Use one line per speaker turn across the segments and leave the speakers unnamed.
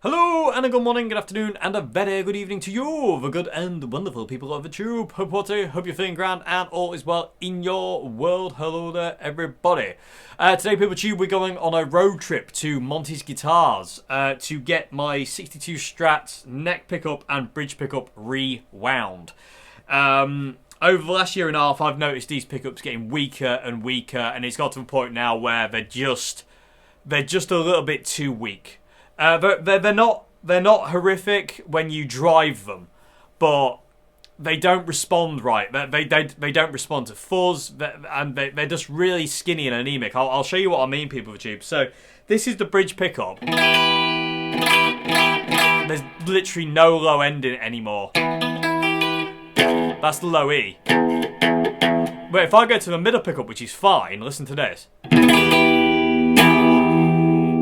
Hello, and a good morning, good afternoon, and a very good evening to you, the good and wonderful people of the tube. Hope you're feeling grand and all is well in your world. Hello there, everybody. Today, people tube, we're going on a road trip to Monty's Guitars to get my 62 Strats neck pickup and bridge pickup rewound. Over the last year and a half, I've noticed these pickups getting weaker and weaker, and it's got to the point now where they're just a little bit too weak. They're not horrific when you drive them, but they don't respond right. They don't respond to fuzz, and they're just really skinny and anemic. I'll show you what I mean, people of the tube. So this is the bridge pickup. There's literally no low end in it anymore. That's the low E. But if I go to the middle pickup, which is fine, listen to this.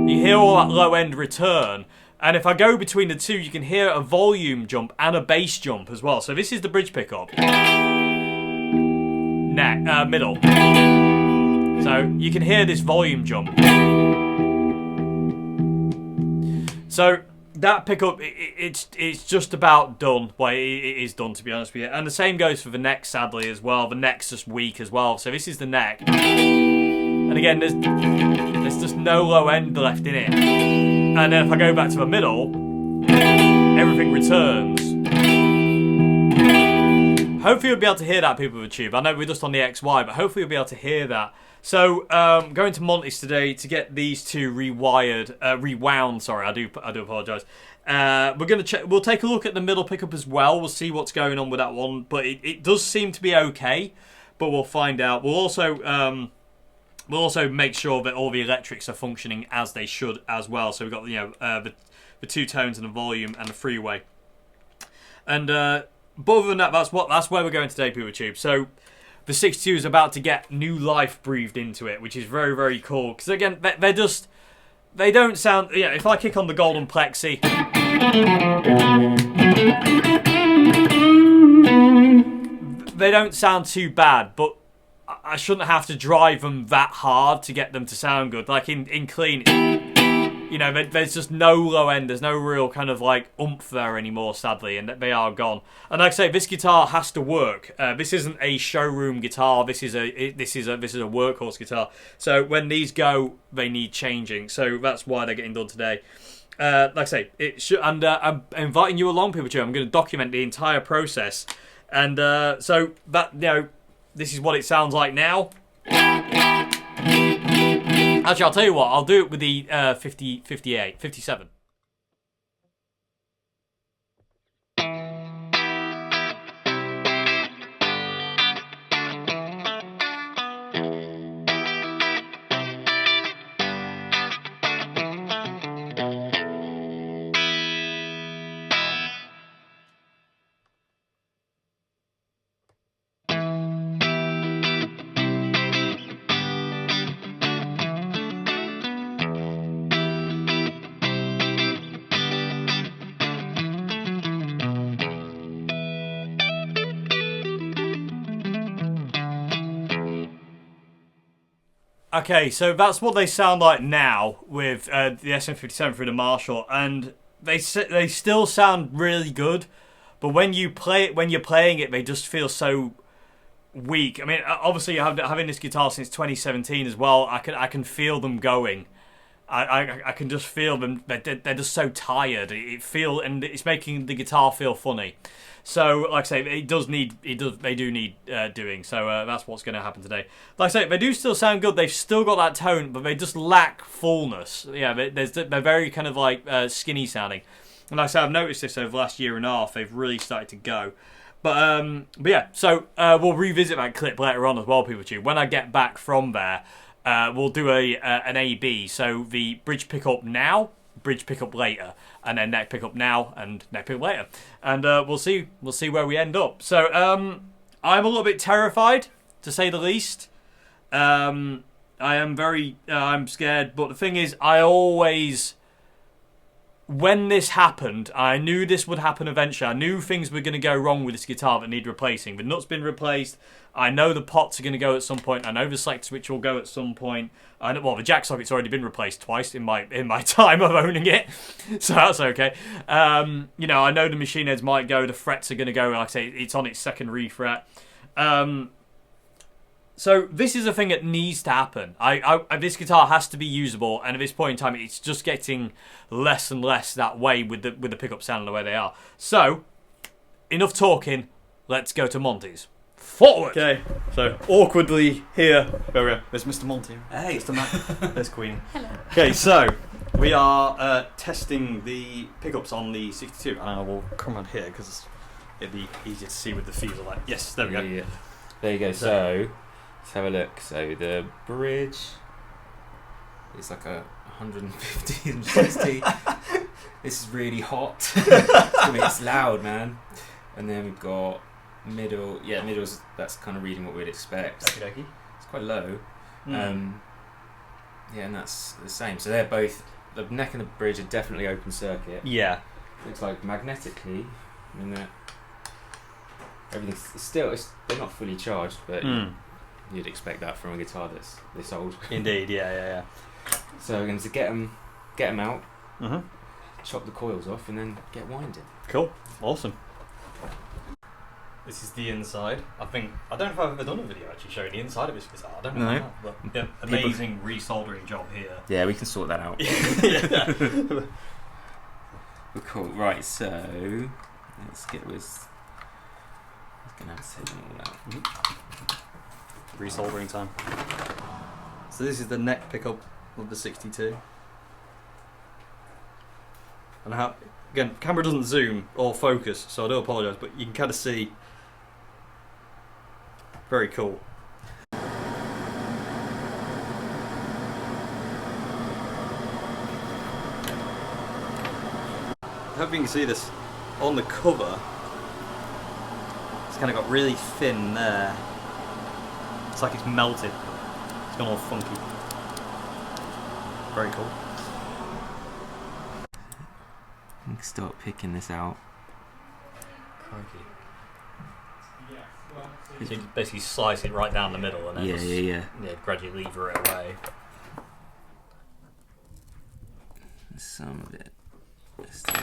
You hear all that low end return, and if I go between the two, you can hear a volume jump and a bass jump as well. So this is the bridge pickup. Middle. So you can hear this volume jump. So that pickup, it's just about done. Well, it is done, to be honest with you. And the same goes for the neck, sadly, as well. The neck's just weak as well. So this is the neck. And again, there's just no low end left in it. And then if I go back to the middle, everything returns. Hopefully you'll be able to hear that, people of the tube. I know we're just on the XY, but hopefully you'll be able to hear that. So, going to Monty's today to get these two rewound. Sorry, I do apologise. We'll take a look at the middle pickup as well. We'll see what's going on with that one, but it does seem to be okay. But we'll find out. We'll also make sure that all the electrics are functioning as they should as well. So we've got the two tones and the volume and the freeway. And but other than that, that's where we're going today, people tube. So the 62 is about to get new life breathed into it, which is very, very cool. Because again, they don't sound. Yeah, if I kick on the golden plexi, they don't sound too bad, but I shouldn't have to drive them that hard to get them to sound good. Like in clean, there's just no low end. There's no real kind of like oomph there anymore, sadly, and they are gone. And like I say, this guitar has to work. This isn't a showroom guitar. This is a workhorse guitar. So when these go, they need changing. So that's why they're getting done today. Like I say, I'm inviting you along, people too. I'm going to document the entire process, and so that this is what it sounds like now. Actually, I'll tell you what. I'll do it with the 50, 58, 57. Okay, so that's what they sound like now with the SM57 through the Marshall, and they still sound really good, but when you're playing it, they just feel so weak. I mean, obviously, having this guitar since 2017 as well, I can feel them going. I can just feel them. They're just so tired. And it's making the guitar feel funny. So, like I say, they do need doing. So that's what's going to happen today. Like I say, they do still sound good. They've still got that tone, but they just lack fullness. Yeah, they're very kind of like skinny sounding. And like I say, I've noticed this over the last year and a half. They've really started to go. But yeah, so we'll revisit that clip later on as well, people too. When I get back from there, we'll do an A/B. So the bridge pickup now, bridge pickup later, and then neck pickup now and neck pickup later, and we'll see where we end up. So I'm a little bit terrified, to say the least. I'm scared, but the thing is, I always when this happened, I knew this would happen eventually. I knew things were going to go wrong with this guitar that need replacing. The nut's been replaced. I know the pots are going to go at some point. I know the select switch will go at some point. The jack socket's already been replaced twice in my time of owning it, so that's okay. I know the machine heads might go. The frets are going to go. Like I say, it's on its second refret. So this is a thing that needs to happen. This guitar has to be usable, and at this point in time, it's just getting less and less that way with the pickup sound and the way they are. So, enough talking. Let's go to Monty's. Forward.
Okay. So awkwardly here. There we go. There's Mr. Monty.
Hey,
Mr. Matt. There's Queen.
Hello.
Okay, so we are testing the pickups on the 62, and I will come around here because it'd be easier to see with the fees. Like, yes, there we go.
Yeah. There you go. So let's have a look. So the bridge is like a 150 and 60. This is really hot. It's loud, man. And then we've got middle. Yeah, middle's that's kind of reading what we'd expect.
Okey-dokey.
It's quite low. Yeah, and that's the same. So they're both, the neck and the bridge are definitely open circuit.
Yeah.
Looks like magnetically, I mean, everything's they're not fully charged, but you'd expect that from a guitar that's this old.
Indeed, yeah.
So we're going to get them out,
Mm-hmm.
chop the coils off, and then get winding.
Cool. Awesome. This is the inside. I don't know if I've ever done a video actually showing the inside of this guitar. I don't know.
No.
But yeah, amazing resoldering job here.
Yeah, we can sort that out.
Yeah.
Cool. Right, so let's get with. I'm gonna have to take them all out.
Resoldering time. So this is the neck pickup of the 62. And again, camera doesn't zoom or focus, so I do apologise, but you can kind of see. Very cool. I hope you can see this on the cover. It's kind of got really thin there. It's like it's melted. It's gone all funky. Very cool.
We can start picking this out.
Crikey. So you basically slice it right down the middle and then
Yeah.
gradually lever it away.
Some of it is still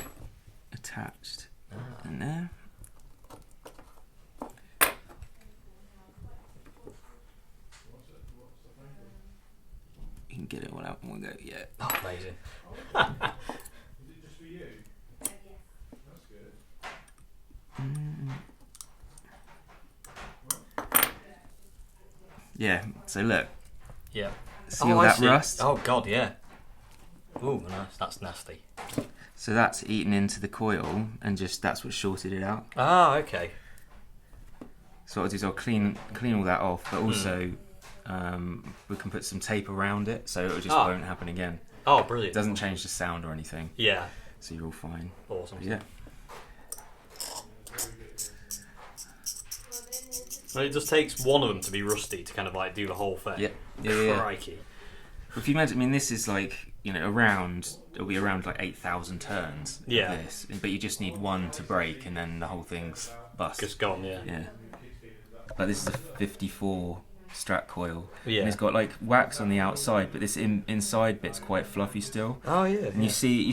attached in there. You can get it all out and we'll go, yeah.
Oh, amazing.
Yeah, so look.
Yeah.
See all that rust?
Oh god, yeah. Ooh, nice. That's nasty.
So that's eaten into the coil and that's what shorted it out.
Ah, okay.
So what I'll do is I'll clean all that off, but also we can put some tape around it so it just won't happen again.
Oh, brilliant.
It doesn't change the sound or anything.
Yeah.
So you're all fine.
Awesome.
But yeah.
Well, it just takes one of them to be rusty to kind of like do the whole thing.
Yeah.
Crikey.
If you imagine, this is like, it'll be around like 8,000 turns of this, but you just need one to break and then the whole thing's bust.
Just gone, yeah.
Yeah. But this is a 54 Strat coil.
Yeah.
And it's got like wax on the outside, but this inside bit's quite fluffy still.
Oh, yeah.
And you see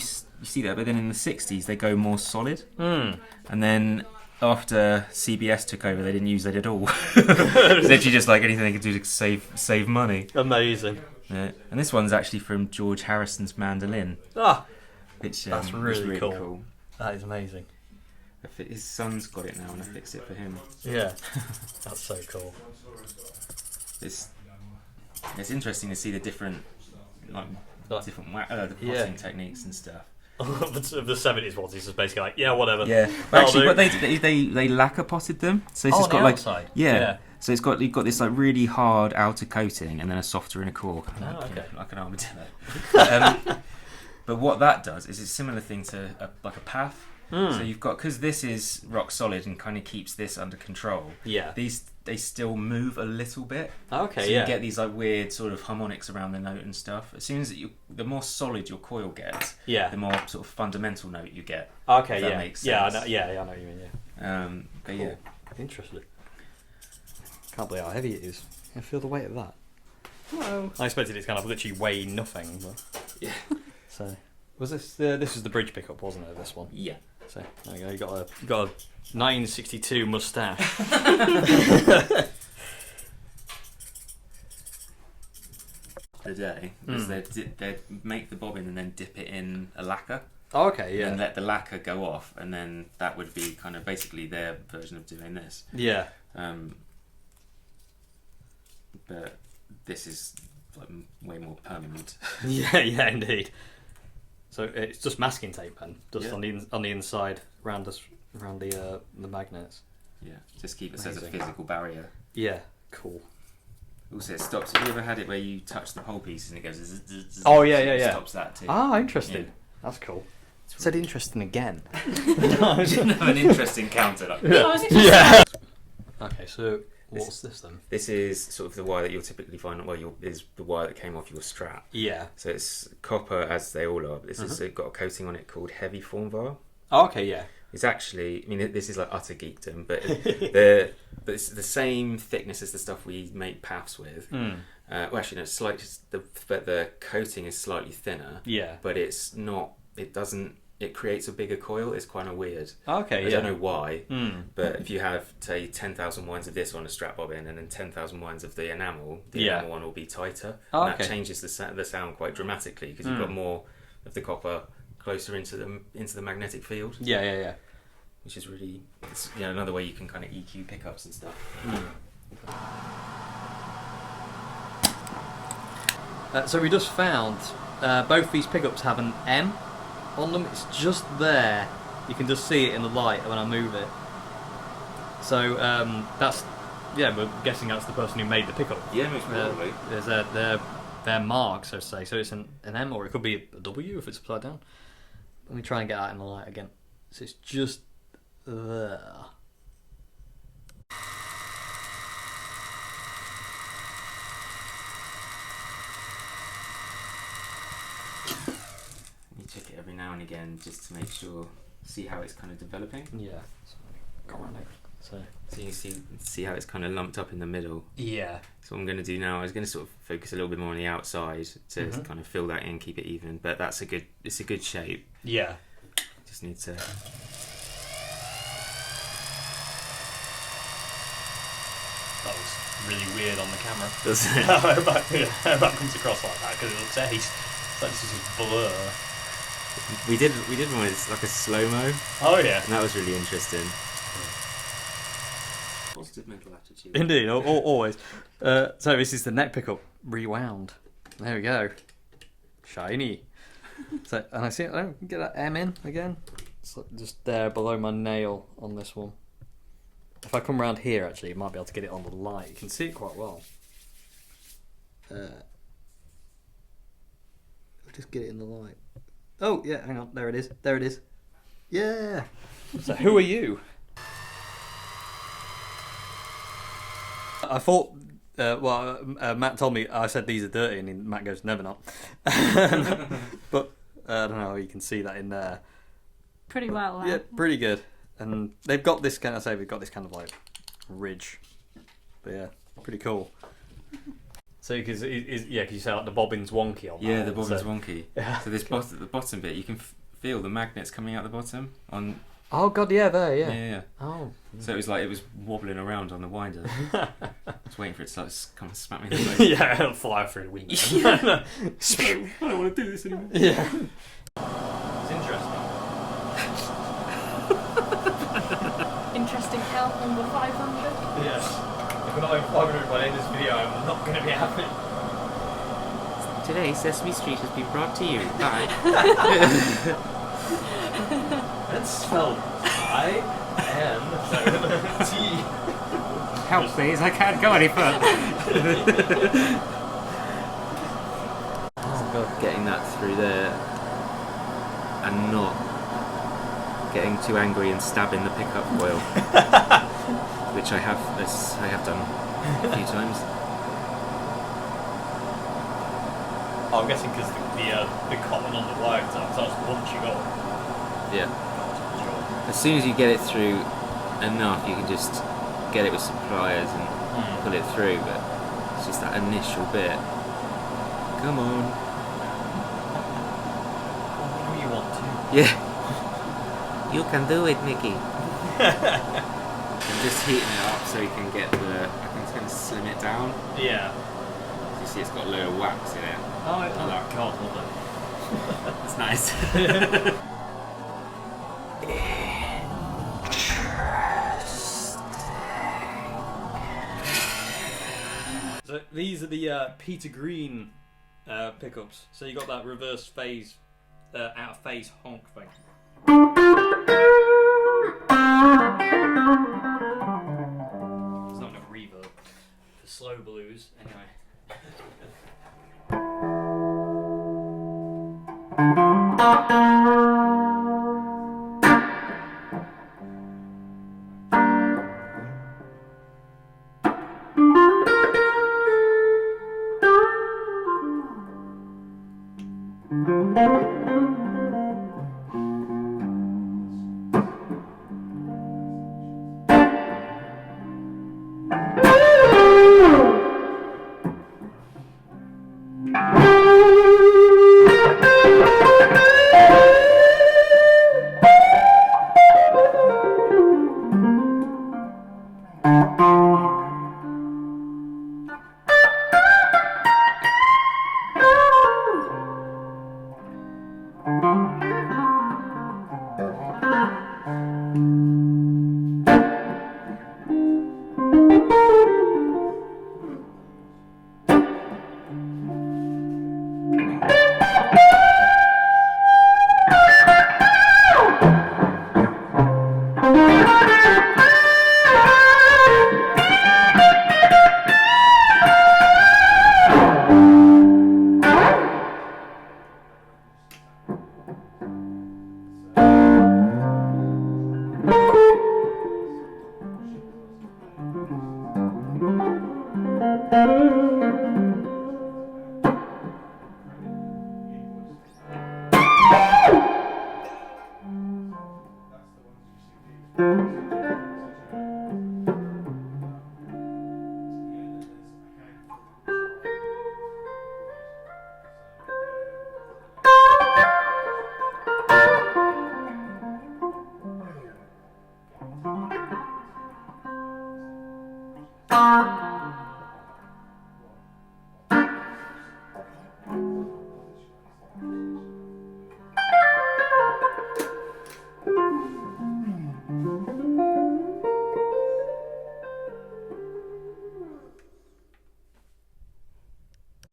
that, but then in the 60s they go more solid.
Mm.
And then after CBS took over, they didn't use it at all. It's literally just like anything they could do to save money.
Amazing.
Yeah. And this one's actually from George Harrison's mandolin.
Ah,
Which
that's really
cool.
cool. That is amazing.
His son's got it now, and I fixed it for him.
Yeah, that's so cool.
It's interesting to see the different the potting techniques and stuff.
The 70s ones, he's just basically like, yeah, whatever.
Yeah, actually, but they lacquer potted them, so it's just got like
outside.
yeah. So you've got this like really hard outer coating and then a softer inner core, like an armadillo. But what that does is it's a similar thing to like a path. So you've got, because this is rock solid and kind of keeps this under control.
Yeah.
They still move a little bit.
Okay.
So
yeah.
you get these like weird sort of harmonics around the note and stuff. As soon as the more solid your coil gets, the more sort of fundamental note you get.
Okay.
If
Yeah.
that makes sense.
Yeah. I know, yeah. I know what you mean. Yeah.
But
Cool.
yeah.
Interesting. Can't believe how heavy it is. I feel the weight of that. Hello. I expected it to kind of literally weigh nothing, but
Yeah.
so was this was the bridge pickup, wasn't it? This one.
Yeah.
So there you go. You got a 1962 mustache.
The day is they'd make the bobbin and then dip it in a lacquer.
Oh, okay. Yeah.
And let the lacquer go off, and then that would be kind of basically their version of doing this.
Yeah.
But this is like way more permanent.
Yeah. Yeah. Indeed. So it's just masking tape then, just on the inside around the magnets.
Yeah, just keep it as a
Amazing.
physical barrier.
Yeah. Cool.
Also, it stops. Have you ever had it where you touch the pole piece and it goes? Zzz, zzz, zzz,
Oh yeah,
so
yeah,
it
yeah.
Stops that too.
Ah, interesting.
Yeah.
That's cool. Said interesting again.
I didn't have an interesting counter. Like,
Yeah. Okay, so what's this then?
this is sort of the wire that you'll typically find. Well, is the wire that came off your Strat.
Yeah.
So it's copper, as they all are. But this has got a coating on it called heavy formvar.
Oh, okay, yeah.
It's actually, I mean, this is like utter geekdom, but but it's the same thickness as the stuff we make paths with. Well, actually, no, slightly. But the coating is slightly thinner.
Yeah.
But it's not. It doesn't. It creates a bigger coil. It's kind of weird.
Okay,
I don't know why. But if you have, say, 10,000 winds of this on a Strat bobbin and then 10,000 winds of the enamel
Yeah.
one will be tighter.
Oh,
and
okay.
that changes the sound quite dramatically because you've got more of the copper closer into the magnetic field.
Yeah, yeah, yeah.
Which is really, it's, another way you can kind of EQ pickups and stuff.
So we just found both these pickups have an M on them. It's just there. You can just see it in the light when I move it. So that's, yeah, we're guessing that's the person who made the pickup.
Yeah, most probably.
There's their mark, so to say. So it's an M, or it could be a W if it's upside down. Let me try and get out in the light again. So it's just there.
You check it every now and again just to make sure, see how it's kind of developing.
Yeah. So go around it. So
you see how it's kind of lumped up in the middle.
yeah.
So what I'm going to do now, I was going to sort of focus a little bit more on the outside to kind of fill that in, keep it even. But it's a good shape.
Yeah.
Just need to.
That was really weird on the camera.
Does it?
How that comes across like that, because it looks ace. It's like this is a blur.
We did one with like a slow mo,
Oh yeah.
and that was really interesting. Positive mental attitude.
Indeed, always. So this is the neck pickup rewound. There we go. Shiny. So, and I don't get that M in again. It's like just there below my nail on this one. If I come around here, actually, you might be able to get it on the light. You can see it quite well. Just get it in the light. Oh yeah, hang on. There it is. There it is. Yeah. So who are you? I thought. Matt told me I said these are dirty, and Matt goes, "Never not." But I don't know how you can see that in there.
Pretty well.
Yeah, pretty good. And they've got this kind of like ridge. But yeah, pretty cool. So because you say like the bobbin's wonky on that.
Yeah, the bobbin's wonky.
Yeah.
So this the bottom bit, you can feel the magnets coming out the bottom on.
Oh god, yeah, there, yeah.
Yeah.
Oh.
So it was wobbling around on the winder. I was waiting for it to come and smack me in the face.
Yeah, it'll fly through the window.
I don't want to do this anymore.
Yeah. It's interesting.
Interesting count number 500.
Yes. If we're not over 500 by the end of this video, I'm not going to be happy.
Today, Sesame Street has been brought to you by.
That's spelled I-N-T.
Help, please! I can't go any further. Oh god, getting that through there and not getting too angry and stabbing the pickup coil, which I have done a few times.
I'm guessing because the cotton on the wire starts bunching up.
Yeah. As soon as you get it through enough, you can just get it with some pliers and pull it through, but it's just that initial bit. Come on.
Whenever you want to.
Yeah. You can do it, Mickey. I'm just heating it up so you can get I think it's going to slim it down.
Yeah.
You see it's got a load of wax in it.
Oh, God, lovely.
It's nice.
So these are the Peter Green pickups. So you got that reverse phase, out of phase honk thing. There's not enough reverb for slow blues, anyway.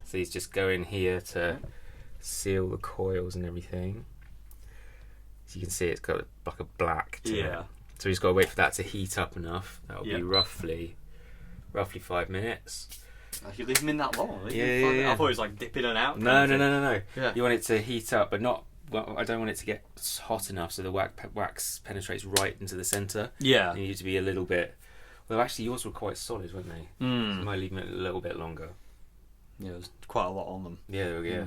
So he's just going here to seal the coils and everything. So you can see it's got like a black to it. So he's got to wait for that to heat up enough. That'll be roughly 5 minutes.
You leave them in that long?
Yeah.
I thought it was like dip in and out.
No.
Yeah.
You want it to heat up, but not. Well, I don't want it to get hot enough so the wax penetrates right into the centre.
Yeah.
You need to be a little bit. Well, actually, yours were quite solid, weren't they? So you might leave them a little bit longer.
Yeah, there's quite a lot on them.
Yeah.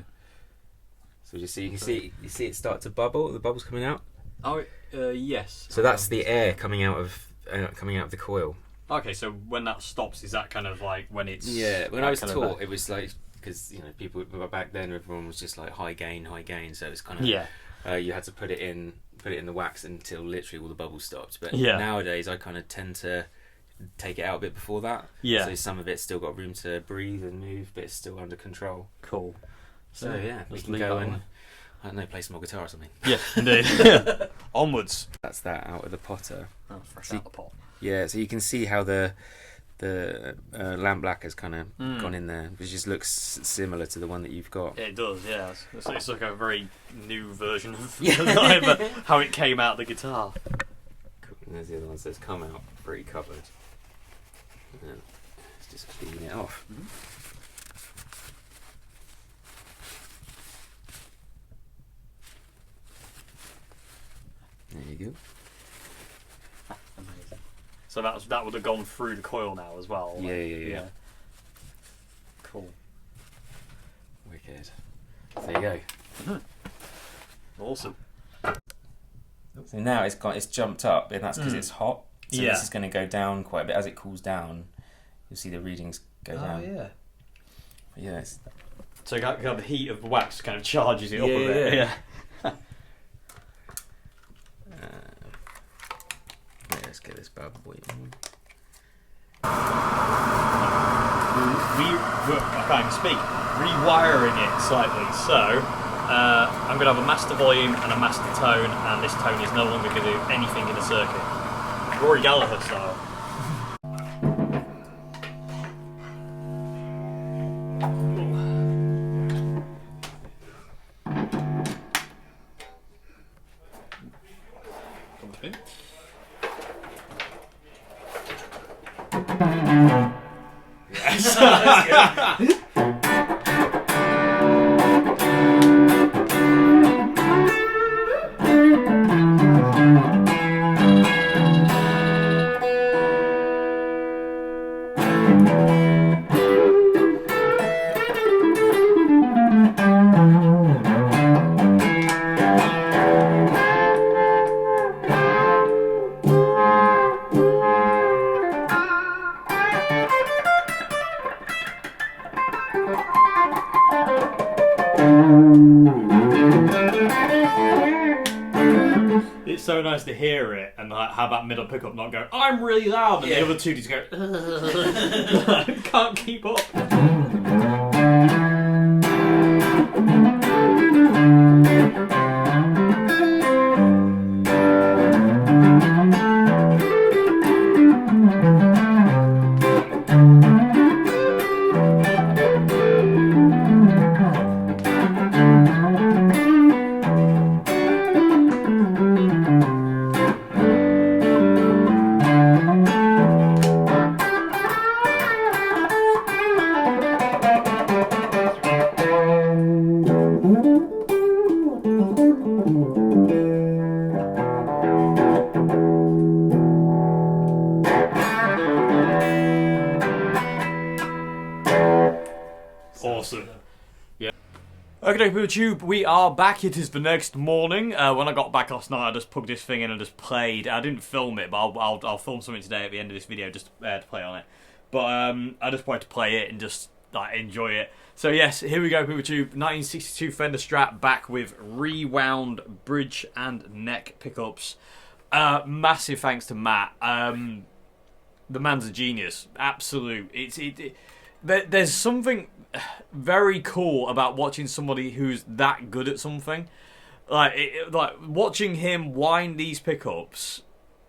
So you see it start to bubble. The bubbles coming out.
Oh, yes.
So that's the air coming out of the coil.
Okay, so when that stops, is that kind of like when it's...
Yeah, when I was taught, it was like, because people back then, everyone was just like high gain, so it's kind of you had to put it in the wax until literally all the bubbles stopped. But nowadays, I kind of tend to take it out a bit before that. Yeah. So some of it's still got room to breathe and move, but it's still under control.
Cool.
So we can go and I don't know, play some more guitar or something.
Yeah, indeed. Onwards.
That's that out of the potter.
Oh, fresh out the pot.
Yeah, so you can see how the lamp black has kind of gone in there, which just looks similar to the one that you've got.
It does, yeah. It's like a very new version of how it came out the guitar.
Cool. And there's the other ones that's come out pretty covered. And it's just cleaning it off. There you you go.
Amazing.
So that would have gone through the coil now as well.
Yeah.
Cool.
Wicked. There you go.
Awesome.
So now it's jumped up, and that's because it's hot. So
Yeah.
this is going to go down quite a bit. As it cools down, you'll see the readings go down.
yeah.
But yeah, it's,
So you got the heat of the wax kind of charges it up a bit.
Yeah. Let's get this bad boy on.
I can't even speak. Rewiring it slightly. So I'm going to have a master volume and a master tone, and this tone is no longer going to do anything in the circuit. Rory Gallagher style. It's so nice to hear it and like have that middle pickup not go, I'm really loud, and the other two just go, can't keep up. Awesome. Yeah. Okay, YouTube, we are back. It is the next morning. When I got back last night, I just plugged this thing in and just played. I didn't film it, but I'll film something today at the end of this video just to play on it. But I just wanted to play it and just like enjoy it. So yes, here we go, YouTube. 1962 Fender Strat back with Rewound bridge and neck pickups. Massive thanks to Matt. The man's a genius. Absolute. There's something very cool about watching somebody who's that good at something. Like watching him wind these pickups.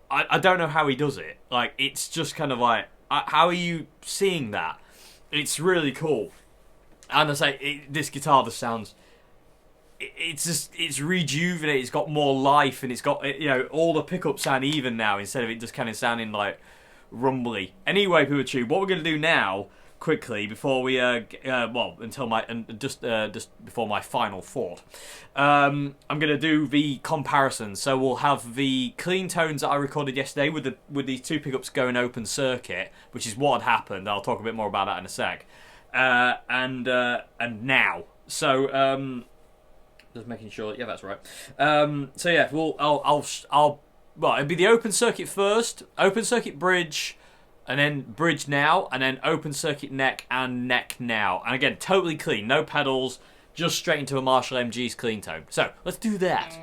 I don't know how he does it. Like, it's just kind of like, how are you seeing that? It's really cool. And I say, this guitar just sounds, it's rejuvenated. It's got more life, and it's got, all the pickups sound even now instead of it just kind of sounding like rumbly. Anyway, PeterTube, what we're going to do now, quickly, before we just before my final thought, I'm gonna do the comparison. So we'll have the clean tones that I recorded yesterday with these two pickups going open circuit, which is what had happened. I'll talk a bit more about that in a sec. And now, so just making sure. Yeah, that's right. So yeah, it'd be the open circuit first, open circuit bridge, and then bridge now, and then open circuit neck and neck now. And again, totally clean, no pedals, just straight into a Marshall MG's clean tone. So, let's do that.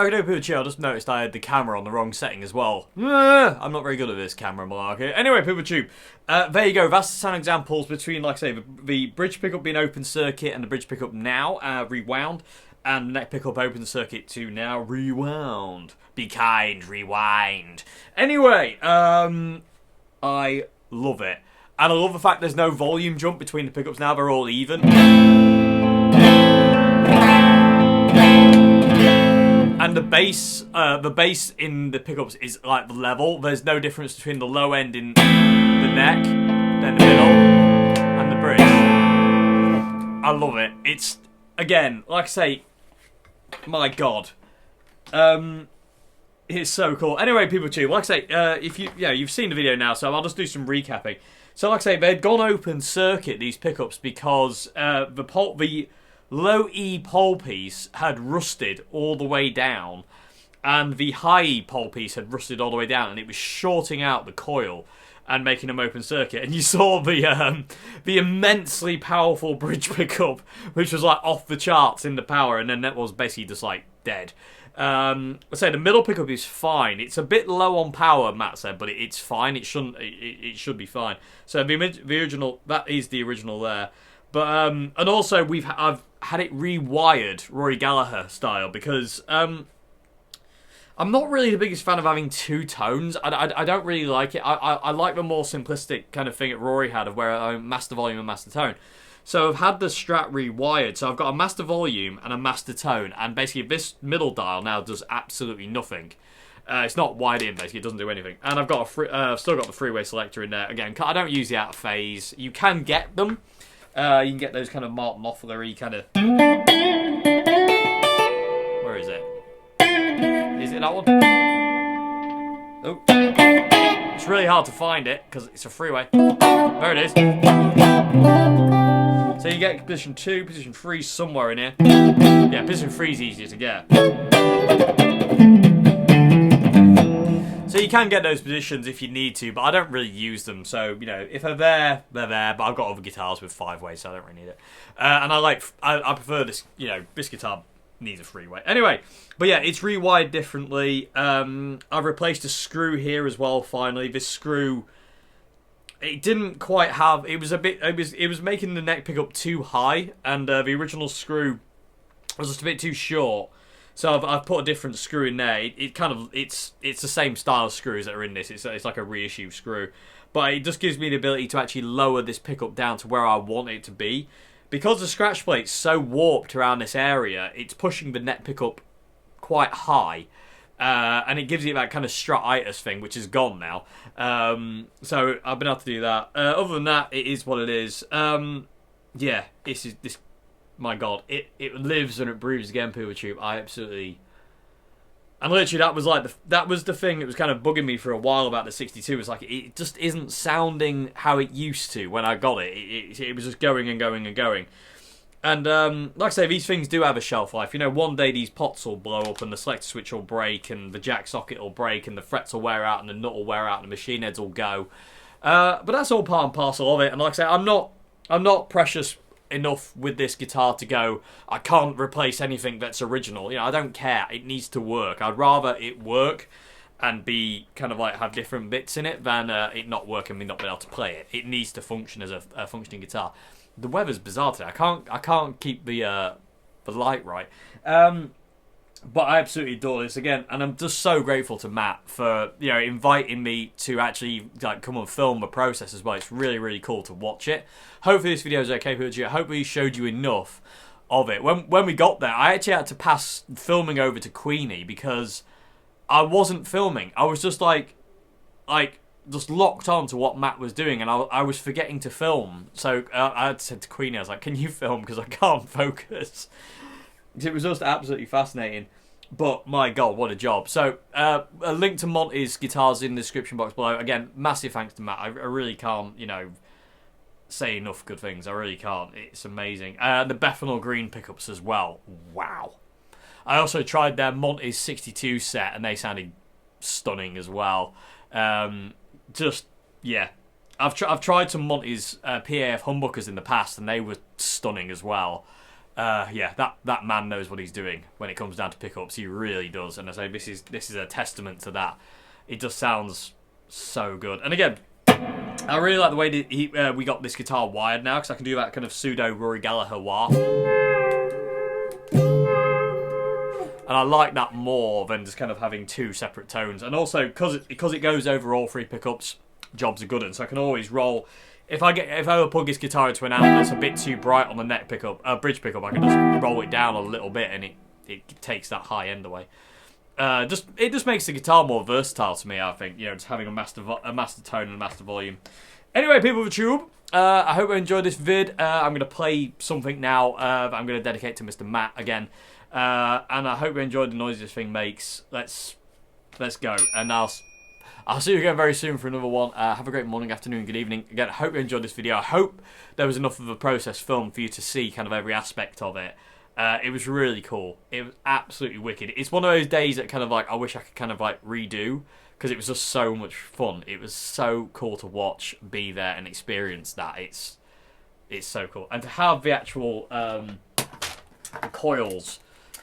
Okay, people chill. I just noticed I had the camera on the wrong setting as well. I'm not very good at this camera malarkey. Anyway, people tube. There you go. That's the sound examples between, like I say, the bridge pickup being open circuit and the bridge pickup now, Rewound, and the neck pickup open circuit to now Rewound. Be kind, rewind. Anyway, I love it. And I love the fact there's no volume jump between the pickups now. They're all even. And the bass in the pickups is like level. There's no difference between the low end in the neck, then the middle, and the bridge. I love it. It's, again, like I say, my God, it's so cool. Anyway, people too, like I say, if you've seen the video now, so I'll just do some recapping. So, like I say, they'd gone open circuit these pickups because the low E pole piece had rusted all the way down, and the high E pole piece had rusted all the way down, and it was shorting out the coil and making them open circuit. And you saw the immensely powerful bridge pickup, which was like off the charts in the power, and then that was basically just like dead. I say the middle pickup is fine. It's a bit low on power, Matt said, but it's fine. It should be fine. So the original, that is the original there. But and also I've had it rewired Rory Gallagher style because I'm not really the biggest fan of having two tones. I don't really like it. I like the more simplistic kind of thing that Rory had of where I master volume and master tone. So I've had the Strat rewired. So I've got a master volume and a master tone, and basically this middle dial now does absolutely nothing. It's not wide in, basically. It doesn't do anything. And I've got I've still got the freeway selector in there. Again, I don't use the out of phase. You can get them. You can get those kind of Mark Knopfler-y kind of... Where is it? Is it that one? Oh. It's really hard to find it, because it's a freeway. There it is. So you get position 2, position 3 somewhere in here. Yeah, position 3 is easier to get. So you can get those positions if you need to, but I don't really use them. So, you know, if they're there, they're there. But I've got other guitars with 5-ways, so I don't really need it. And I prefer this, you know, this guitar needs a 3-way. Anyway, but yeah, it's rewired differently. I've replaced a screw here as well, finally. This screw, it didn't quite have, it was making the neck pickup too high, and the original screw was just a bit too short. So I've put a different screw in there. It's the same style of screws that are in this. It's like a reissue screw, but it just gives me the ability to actually lower this pickup down to where I want it to be. Because the scratch plate's so warped around this area, it's pushing the neck pickup quite high, and it gives you that kind of Stratitis thing, which is gone now. So I've been able to do that. Other than that, it is what it is. Yeah, this. My God, it lives and it breathes again, Pooper Tube. I absolutely... And literally, that was the thing that was kind of bugging me for a while about the 62. It's like, it just isn't sounding how it used to when I got it. It was just going and going and going. And, like I say, these things do have a shelf life. You know, one day these pots will blow up and the selector switch will break and the jack socket will break and the frets will wear out and the nut will wear out and the machine heads will go. But that's all part and parcel of it. And like I say, I'm not precious enough with this guitar to go, I can't replace anything that's original. You know, I don't care. It needs to work. I'd rather it work and be kind of like have different bits in it than it not work and me not be able to play it. It needs to function as a functioning guitar. The weather's bizarre today. I can't keep the light right. But I absolutely adore this again, and I'm just so grateful to Matt for, you know, inviting me to actually like come and film the process as well. It's really, really cool to watch it. Hopefully this video is okay for you. Hopefully showed you enough of it. When we got there, I actually had to pass filming over to Queenie because I wasn't filming. I was just like just locked on to what Matt was doing, and I was forgetting to film. So I had said to Queenie, I was like, "Can you film? Because I can't focus." It was just absolutely fascinating. But my God, what a job. So a link to Monty's guitars in the description box below. Again, massive thanks to Matt. I really can't, you know, say enough good things. I really can't. It's amazing. The Bethnal green pickups as well. Wow. I also tried their Monty's 62 set and they sounded stunning as well. Just, yeah. I've tried some Monty's PAF humbuckers in the past and they were stunning as well. yeah, that man knows what he's doing when it comes down to pickups. He really does, and I say this is a testament to that. It just sounds so good. And again, I really like the way that we got this guitar wired now, because I can do that kind of pseudo Rory Gallagher wah. And I like that more than just kind of having two separate tones. And also, because it goes over all three pickups, jobs are good. And so I can always roll. If I ever plug this guitar into an amp that's a bit too bright on the neck pickup, bridge pickup, I can just roll it down a little bit, and it takes that high end away. It just makes the guitar more versatile to me, I think. You know, just having a master tone and a master volume. Anyway, people of the tube, I hope you enjoyed this vid. I'm going to play something now that I'm going to dedicate to Mr. Matt again. And I hope you enjoyed the noise this thing makes. Let's go, and I'll see you again very soon for another one. Have a great morning, afternoon, good evening. Again, I hope you enjoyed this video. I hope there was enough of a process film for you to see kind of every aspect of it. It was really cool. It was absolutely wicked. It's one of those days that kind of like I wish I could kind of like redo, because it was just so much fun. It was so cool to watch, be there, and experience that. It's so cool, and to have the actual coils.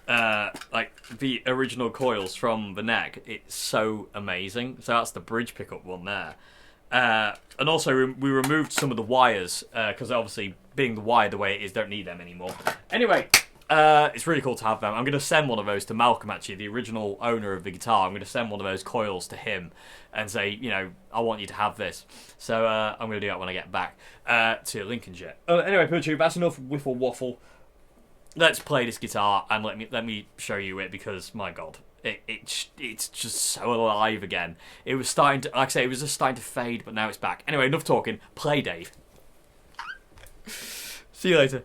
Like the original coils from the neck, it's so amazing. So that's the bridge pickup one there, and also we removed some of the wires because obviously being the wire the way it is, don't need them anymore. Anyway, it's really cool to have them. I'm going to send one of those to Malcolm, actually, the original owner of the guitar. I'm going to send one of those coils to him and say, you know, I want you to have this. So I'm going to do that when I get back to Lincolnshire. Anyway, Poochoo, that's enough whiffle waffle. Let's play this guitar and let me show you it, because my god, it's just so alive again. It was starting to, like I say, it was just starting to fade, but now it's back. Anyway, enough talking. Play, Dave. See you later.